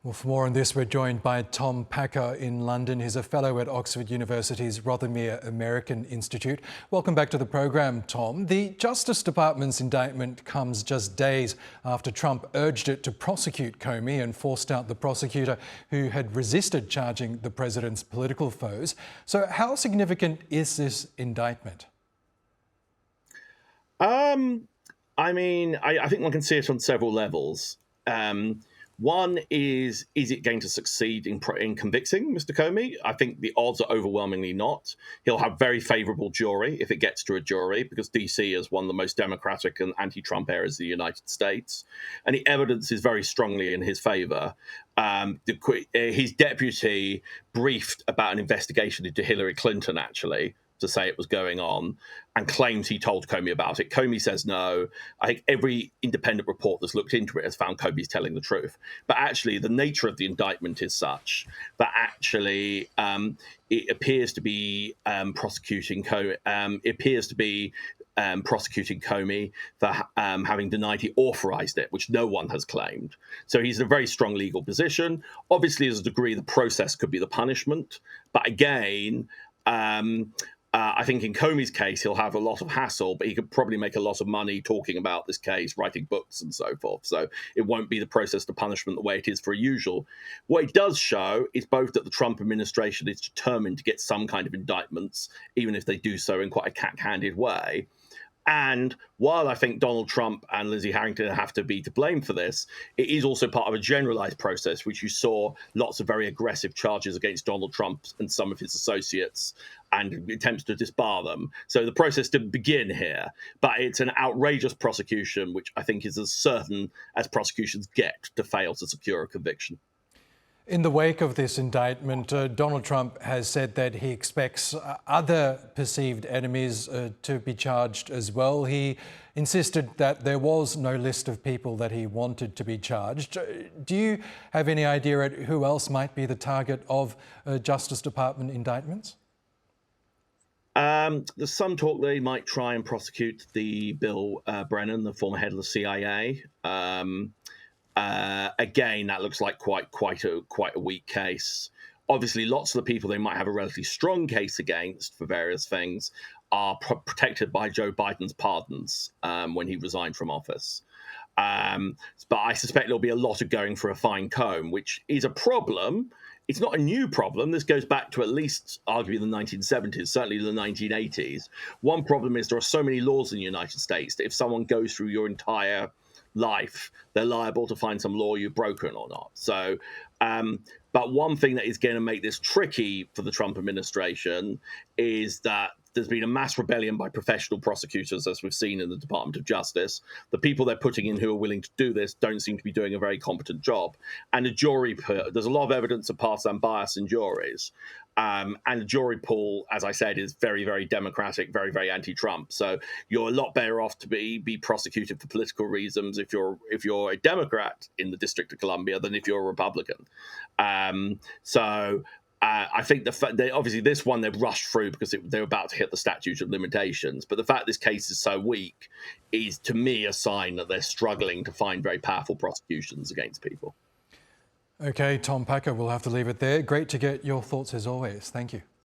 Well, for more on this, we're joined by Tom Packer in London. He's a fellow at Oxford University's Rothermere American Institute. Welcome back to the program, Tom. The Justice Department's indictment comes just days after Trump urged it to prosecute Comey and forced out the prosecutor who had resisted charging the president's political foes. So how significant is this indictment? I think one can see it on several levels. One is it going to succeed in convicting Mr. Comey? I think the odds are overwhelmingly not. He'll have very favourable jury if it gets to a jury, because DC is one of the most democratic and anti-Trump areas of the United States. And the evidence is very strongly in his favour. His deputy briefed about an investigation into Hillary Clinton, actually, to say it was going on, and claims he told Comey about it. Comey says no. I think every independent report that's looked into it has found Comey's telling the truth. But actually, the nature of the indictment is such that actually it appears to be prosecuting Comey for having denied he authorized it, which no one has claimed. So he's in a very strong legal position. Obviously, there's a degree the process could be the punishment. But again, I think in Comey's case, he'll have a lot of hassle, but he could probably make a lot of money talking about this case, writing books and so forth. So it won't be the process to punishment the way it is for a usual. What it does show is both that the Trump administration is determined to get some kind of indictments, even if they do so in quite a cat-handed way. And while I think Donald Trump and Lizzie Harrington have to be to blame for this, it is also part of a generalized process, which you saw lots of very aggressive charges against Donald Trump and some of his associates and attempts to disbar them. So the process didn't begin here, but it's an outrageous prosecution, which I think is as certain as prosecutions get to fail to secure a conviction. In the wake of this indictment, Donald Trump has said that he expects other perceived enemies to be charged as well. He insisted that there was no list of people that he wanted to be charged. Do you have any idea who else might be the target of Justice Department indictments? There's some talk they might try and prosecute the Bill Brennan, the former head of the CIA. Again, that looks like quite a weak case. Obviously, lots of the people they might have a relatively strong case against for various things are protected by Joe Biden's pardons when he resigned from office. But I suspect there'll be a lot of going for a fine comb, which is a problem. It's not a new problem. This goes back to at least arguably the 1970s, certainly the 1980s. One problem is there are so many laws in the United States that if someone goes through your entire life, they're liable to find some law you've broken or not. So, but one thing that is going to make this tricky for the Trump administration is that there's been a mass rebellion by professional prosecutors, as we've seen in the Department of Justice. The people they're putting in who are willing to do this don't seem to be doing a very competent job. And the jury, there's a lot of evidence of partisan bias in juries. And the jury pool, as I said, is very, very Democratic, very, very anti-Trump. So you're a lot better off to be prosecuted for political reasons if you're a Democrat in the District of Columbia than if you're a Republican. I think obviously this one they've rushed through because they're about to hit the statute of limitations. But the fact this case is so weak is, to me, a sign that they're struggling to find very powerful prosecutions against people. Okay, Tom Packer, we'll have to leave it there. Great to get your thoughts as always. Thank you.